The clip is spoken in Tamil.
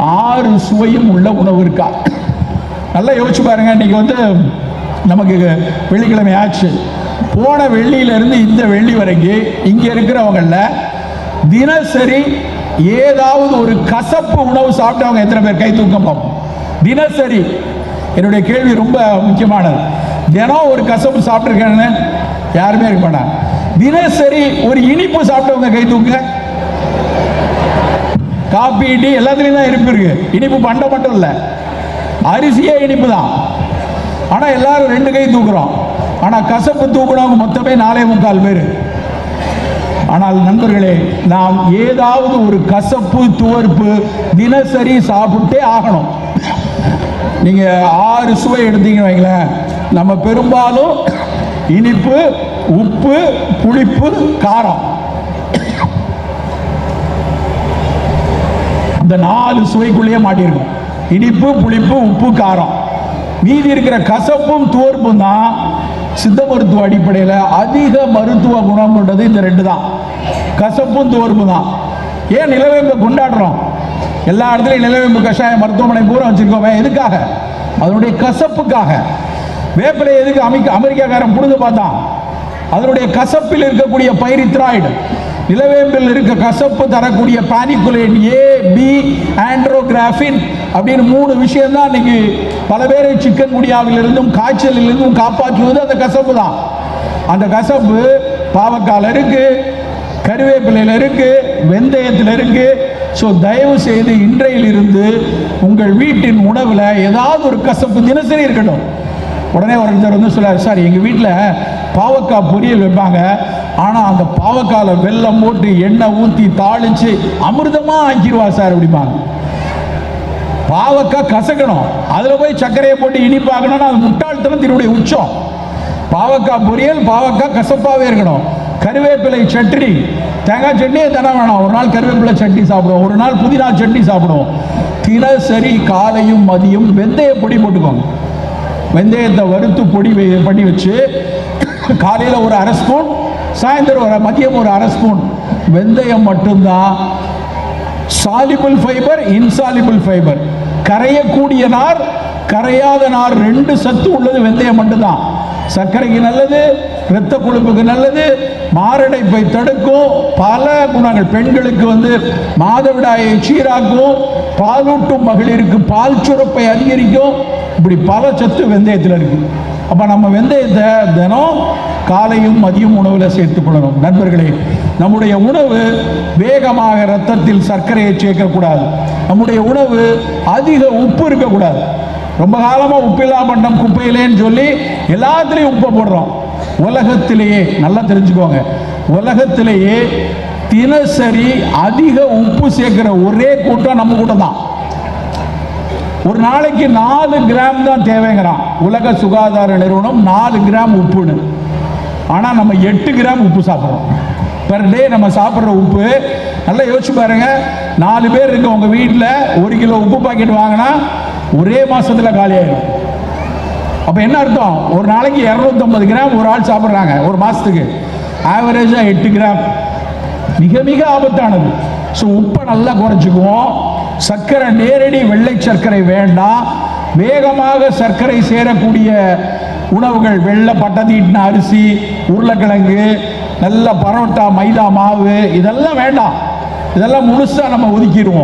6 சுவையும் உள்ள உணவு இருக்கா? நல்லா யோசிச்சு பாருங்க. இன்னைக்கு நமக்கு வெள்ளிக்கிழமை ஆச்சு. போன வெள்ளியிலிருந்து இந்த வெள்ளி வரைக்கும் இங்க இருக்கிறவங்கள தினசரி ஏதாவது ஒரு கசப்பு உணவு சாப்பிட்டவங்க எத்தனை பேர்? கை தூக்கம் பார்ப்போம். தினசரி. என்னுடைய கேள்வி ரொம்ப முக்கியமானது. தினம் ஒரு கசப்பு சாப்பிட்டுருக்கேன்னு யாருமே இருக்க மாட்டாங்க. தினசரி ஒரு இனிப்பு சாப்பிட்டவங்க கை தூக்க. காபி டீ எல்லாத்துலயும் தான் இனிப்பு இருக்கு. இனிப்பு பண்டம் மட்டும் இல்ல, அரிசியே இனிப்பு தான். ஆனா எல்லாரும் 2 கை தூக்குறோம். ஆனா கசப்பு தூக்குறவங்க மொத்தமே 4.25 பேர். ஆனால் நண்பர்களே, நாம் ஏதாவது ஒரு கசப்பு துவர்ப்பு தினசரி சாப்பிட்டே ஆகணும். நீங்க 6 சுவை எடுத்தீங்கன்னு வைங்களேன், நம்ம பெரும்பாலும் இனிப்பு, உப்பு, புளிப்பு, காரம், இந்த 4 சுவைக்குள்ளேயே மாட்டிருக்கும். இனிப்பு, புளிப்பு, உப்பு, காரம். மீதி இருக்கிற கசப்பும் துவர்ப்பும் தான் சித்த மருத்துவ அடிப்படையில் அதிக மருத்துவ குணம் கொண்டது. இந்த 2 தான், கசப்பும் துவர்ப்பு தான். ஏன் நிலவேம்பை கொண்டாடுறோம்? எல்லா இடத்துலையும் நிலவேம்பு கஷாயம் மருத்துவமனை பூரா வச்சிருக்கோமே, எதுக்காக? அதனுடைய கசப்புக்காக. வேப்பிலை எதுக்கு அமெரிக்காக்காரன் புரிந்து பார்த்தான்? அதனுடைய கசப்பில் இருக்கக்கூடிய பைரித்ராய்டு, நிலவேம்பில் இருக்க கசப்பு தரக்கூடிய பானிகுலேட் ஏ, பி, ஆண்ட்ரோகிராஃபின் அப்படின்னு 3 விஷயம் தான் இன்னைக்கு பல பேரை சிக்கன் குடியாவிலிருந்தும் காய்ச்சலிலிருந்தும் காப்பாற்றுவது அந்த கசப்பு தான். அந்த கசப்பு பாவக்கால இருக்கு, கருவேப்பிலையில் இருக்கு, வெந்தயத்தில் இருக்கு. ஸோ தயவு செய்து இன்றையிலிருந்து உங்கள் வீட்டின் உணவில் ஏதாவது ஒரு கசப்பு தினசரி இருக்கட்டும். உடனே ஒருத்தர் சொல்றாரு, சார் எங்கள் வீட்டில் பாவக்காய் பொரியல் வைப்பாங்க, ஆனால் அந்த பாவக்காயில் வெல்லம் போட்டு எண்ணெய் ஊற்றி தாளித்து அமிர்தமாக ஆக்கிடுவா சார் அப்படிம்பாங்க. பாவக்காய் கசக்கணும், அதில் போய் சர்க்கரையை போட்டு இனிப்பாக்கணும்னா அது முட்டாள்தனத்தினுடைய உச்சம். பாவக்காய் பொரியல், பாவக்காய் கசப்பாகவே இருக்கணும். கருவேப்பிலை சட்னி, தேங்காய் சட்னியே தானே வேணாம். ஒரு நாள் கருவேப்பிலை சட்னி சாப்பிடுவோம், ஒரு நாள் புதினா சட்னி சாப்பிடுவோம். தினசரி காலையும் மதியம் வெந்தய பொடி போட்டுக்கோங்க. வெந்தயத்தை வறுத்து பொடி பண்ணி வச்சு காலையில் ஒரு 1/2 ஸ்பூன், சாயந்தரம் மதியம் ஒரு 1/2 ஸ்பூன். வெந்தயம் மட்டும்தான் சாலிபிள் ஃபைபர், இன்சாலிபிள் ஃபைபர். கரையக்கூடிய நார், கரையாத நார் 2 சத்து உள்ளது வெந்தயம் மட்டும்தான். சர்க்கரைக்கு நல்லது, இரத்த கொழுப்புக்கு நல்லது, மாரடைப்பை தடுக்கும், பல குணங்கள். பெண்களுக்கு மாதவிடாயை சீராக்கும், பாலூட்டும் மகளிருக்கு பால் சுரப்பை அதிகரிக்கும். இப்படி பல சத்து வெந்தயத்தில் இருக்கு. அப்ப நம்ம வெந்தயத்தை தினம் காலையும் மதியம் உணவில் சேர்த்துக் கொள்ளணும். நண்பர்களே, நம்முடைய உணவு வேகமாக ரத்தத்தில் சர்க்கரையை சேர்க்கக்கூடாது. நம்முடைய உணவு அதிக உப்பு இருக்கக்கூடாது. ரொம்ப காலமா உப்பில்லா பண்டம் குப்பையிலேன்னு சொல்லி எல்லாத்துலேயும் உப்பை போடுறோம். உலகத்திலேயே நல்லா தெரிஞ்சுக்கோங்க, உலகத்திலேயே தினசரி அதிக உப்பு சேர்க்கிற ஒரே கூட்டம் நம்ம கூட்டம் தான். ஒரு நாளைக்கு 4 கிராம் தான் தேவைங்கிறான் உலக சுகாதார நிறுவனம், 4 கிராம் உப்புன்னு. ஆனா நம்ம 8 கிராம் உப்பு சாப்பிட்றோம் பெர் டே. நம்ம சாப்பிட்ற உப்பு நல்லா யோசிச்சு பாருங்க. 4 பேர் இருக்கு உங்க வீட்டில், 1 கிலோ உப்பு பாக்கெட் வாங்கினா ஒரே மாசத்துல காலியாயிடும். அப்ப என்ன அர்த்தம்? ஒரு நாளைக்கு 250 கிராம் ஒரு ஆள் சாப்பிட்றாங்க, ஒரு மாசத்துக்கு ஆவரேஜா 8 கிராம். மிக மிக ஆபத்தானது. ஸோ உப்பை நல்லா குறைச்சிக்குவோம். சர்க்கரை, நேரடி வெள்ளை சர்க்கரை வேண்டாம். வேகமாக சர்க்கரை சேரக்கூடிய உணவுகள், வெள்ளை பட்டத்தீட்டின அரிசி, உருளைக்கிழங்கு, நல்ல பரோட்டா, மைதா மாவு, இதெல்லாம் வேண்டாம். இதெல்லாம் முழுசா நம்ம ஒதுக்கிடுவோம்.